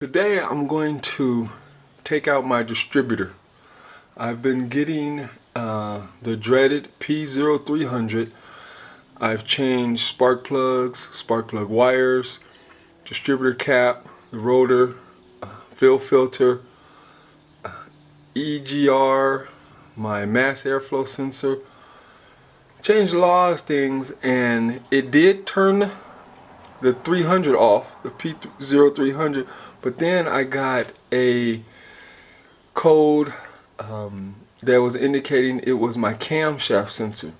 Today I'm going to take out my distributor. I've been getting the dreaded P0300. I've changed spark plugs, spark plug wires, distributor cap, the rotor, fill filter, EGR, my mass airflow sensor. Changed a lot of things, and it did turn the 300 off, the P0300, but then I got a code that was indicating it was my camshaft sensor.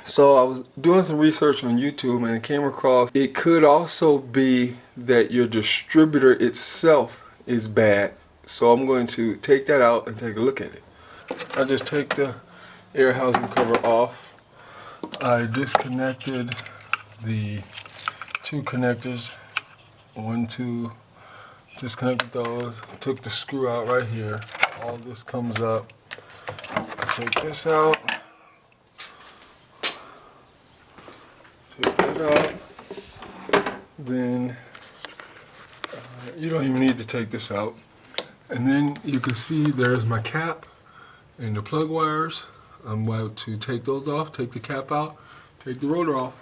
So I was doing some research on YouTube and I came across it could also be that your distributor itself is bad. So I'm going to take that out and take a look at it. I just take the air housing cover off. I disconnected the two connectors, disconnected those, took the screw out right here. All this comes up. I take this out, take that out, then you don't even need to take this out. And then you can see there's my cap and the plug wires. I'm about to take those off, take the cap out, take the rotor off.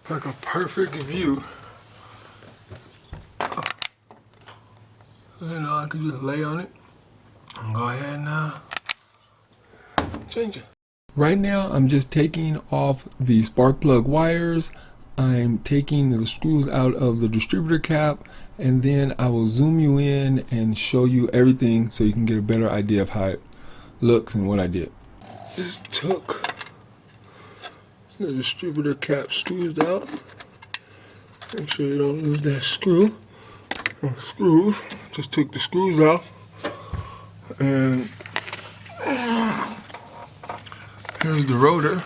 Like a perfect view. I could just lay on it and go ahead and change it. Right now I'm just taking off the spark plug wires. I'm taking the screws out of the distributor cap, and then I will zoom you in and show you everything so you can get a better idea of how it looks and what I did. Just took the distributor cap screws out. Make sure you don't lose that screw. Screws. Just took the screws out, and here's the rotor.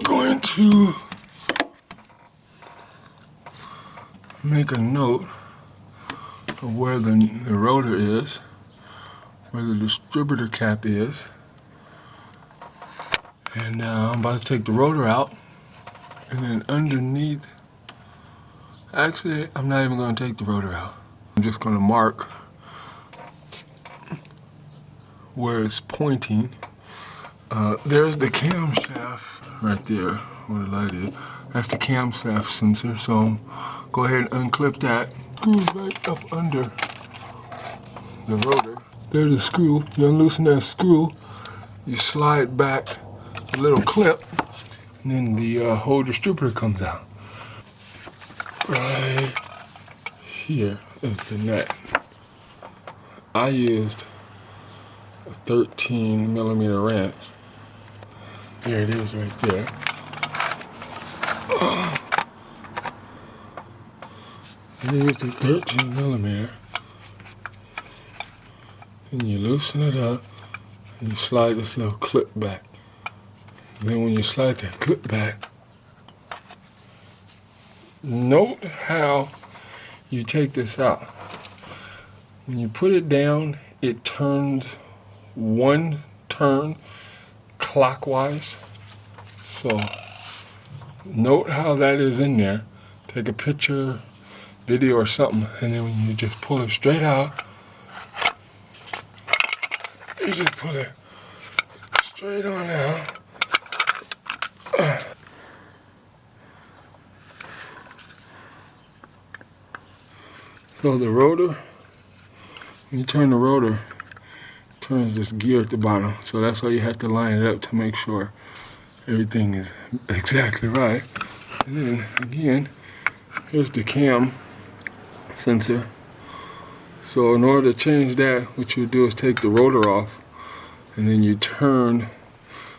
Going to make a note of where the rotor is, where the distributor cap is, and I'm about to take the rotor out, and then underneath, actually I'm not even going to take the rotor out. I'm just going to mark where it's pointing. There's the camshaft right there where the light is. That's the camshaft sensor, so go ahead and unclip that. Screws right up under the rotor. There's the screw. You unloosen that screw, you slide back a little clip, and then the whole distributor comes out. Right here is the nut. I used a 13mm wrench. There it is right there. I used a 13mm. And you loosen it up and you slide this little clip back. And then when you slide that clip back, note how you take this out. When you put it down, it turns one turn clockwise. So note how that is in there. Take a picture, video or something, and then when you just pull it straight out, you just pull it straight on out. So the rotor, when you turn the rotor, it turns this gear at the bottom. So that's why you have to line it up to make sure everything is exactly right. And then again, here's the cam sensor. So in order to change that, what you do is take the rotor off, and then you turn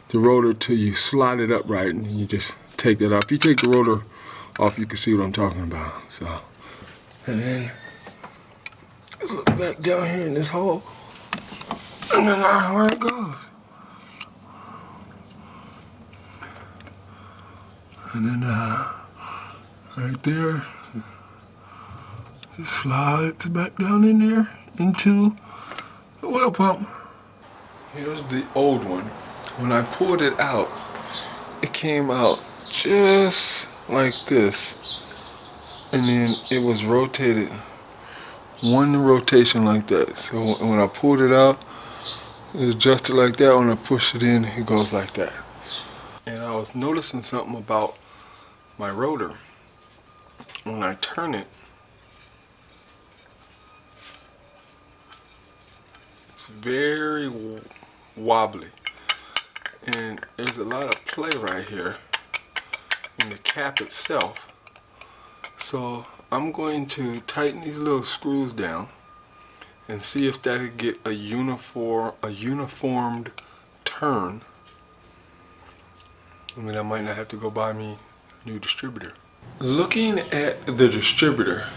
the rotor till you slide it up right, and you just take that off. If you take the rotor off, you can see what I'm talking about. So, and then let's look back down here in this hole, and then that's where it goes. And then right there, it slides back down in there into the oil pump. Here's the old one. When I pulled it out, it came out just like this. And then it was rotated, one rotation like that. So when I pulled it out, it adjusted like that. When I push it in, it goes like that. And I was noticing something about my rotor. When I turn it, it's very wobbly. And there's a lot of play right here in the cap itself. So I'm going to tighten these little screws down and see if that'll get a uniformed turn. I mean, I might not have to go buy me a new distributor. Looking at the distributor,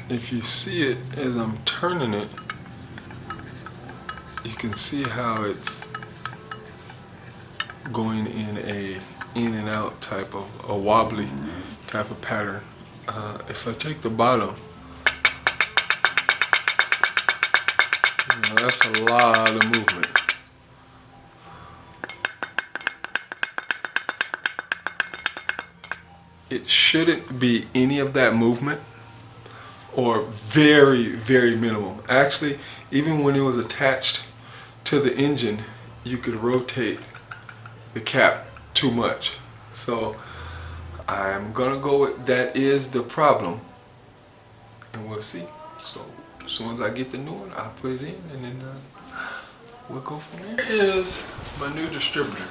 if you see it as I'm turning it, you can see how it's going in and out type of a wobbly type of pattern. If I take the bottom, that's a lot of movement. It shouldn't be any of that movement, or very, very minimum. Actually, even when it was attached to the engine, you could rotate the cap too much. So I'm gonna go with that is the problem, and we'll see. So as soon as I get the new one, I'll put it in, and then we'll go from there. Here is my new distributor.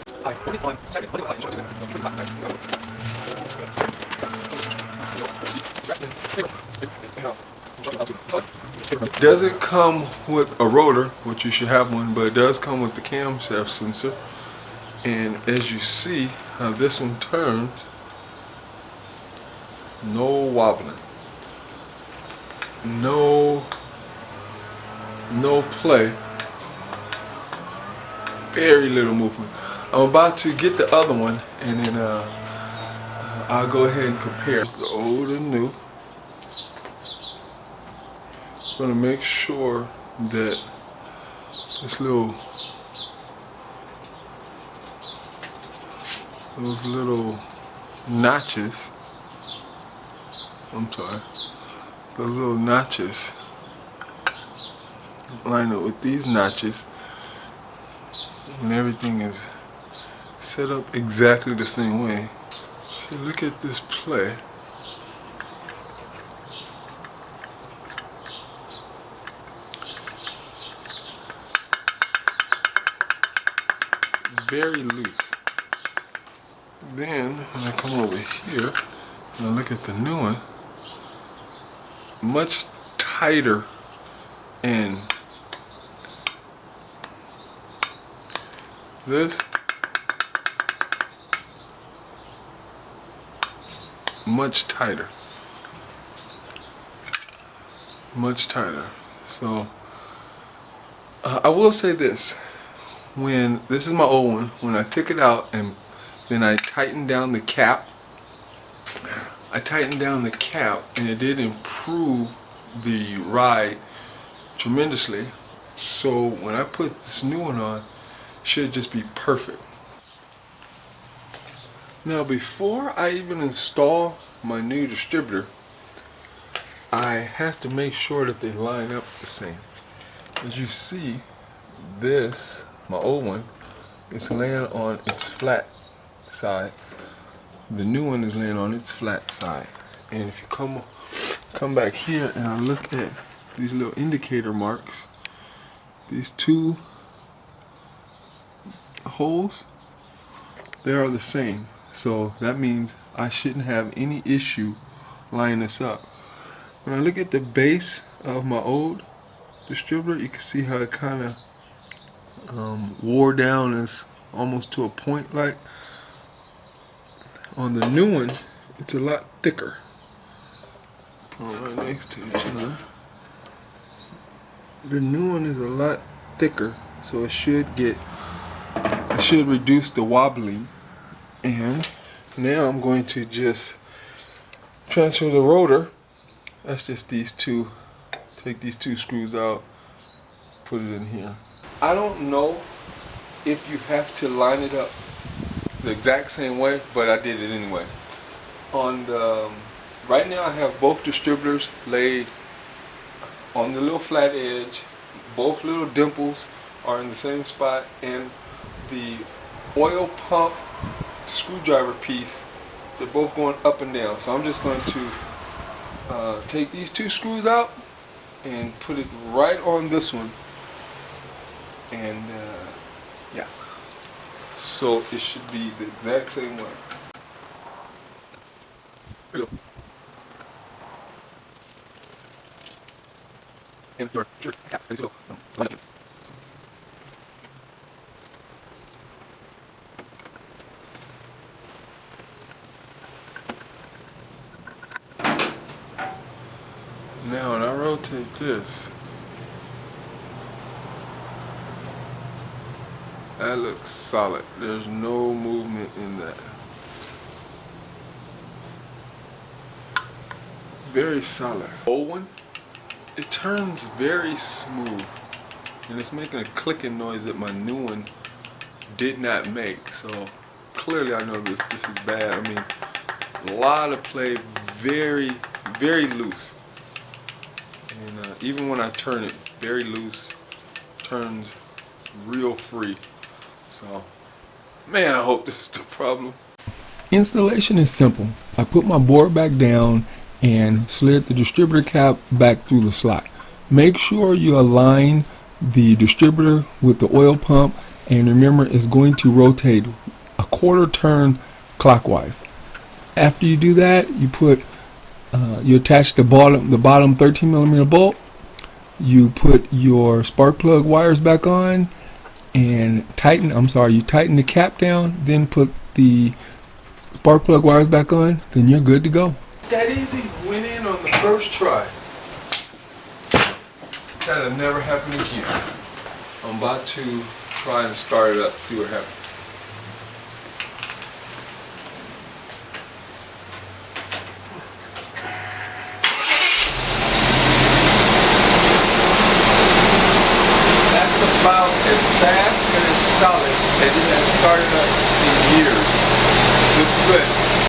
Doesn't come with a rotor, which you should have one, but it does come with the camshaft sensor. And as you see how this one turns, no wobbling, no play, very little movement. I'm about to get the other one, and then I'll go ahead and compare the old and new. I'm gonna make sure that those little notches, those little notches line up with these notches, and everything is set up exactly the same way. If you look at this play, very loose. Then when I come over here and I look at the new one, much tighter, and this much tighter. So I will say this: when this is my old one, when I took it out and then I tightened down the cap, and it did improve the ride tremendously. So when I put this new one on, it should just be perfect. Now before I even install my new distributor, I have to make sure that they line up the same. As you see, this, my old one, is laying on its flat side. The new one is laying on its flat side. And if you come back here and I look at these little indicator marks, these two holes, they are the same. So that means I shouldn't have any issue lining this up. When I look at the base of my old distributor, you can see how it kind of wore down, as almost to a point. Like on the new one, it's a lot thicker. Right next to each other. The new one is a lot thicker, so it should reduce the wobbling. And now I'm going to just transfer the rotor. That's just these two. Take these two screws out, put it in here. I don't know if you have to line it up the exact same way, but I did it anyway. On the right now I have both distributors laid on the little flat edge. Both little dimples are in the same spot, and the oil pump screwdriver piece, they're both going up and down. So I'm just going to take these two screws out and put it right on this one, and yeah, so it should be the exact same way. Here we go. And your sure, cap, let's go. Now when I rotate this, that looks solid. There's no movement in that. Very solid. Old one, it turns very smooth, and it's making a clicking noise that my new one did not make. So clearly I know this is bad. I mean, a lot of play, very loose. And even when I turn it, very loose, turns real free. So, man, I hope this is the problem. Installation is simple. I put my board back down and slid the distributor cap back through the slot. Make sure you align the distributor with the oil pump, and remember it's going to rotate a quarter turn clockwise. After you do that, you put you attach the bottom 13mm bolt. You put your spark plug wires back on and tighten the cap down, then put the spark plug wires back on, then you're good to go. That easy. Went in on the first try. That'll never happen again. I'm about to try and start it up, see what happens. About as fast and as solid as it has started up in years. Looks good.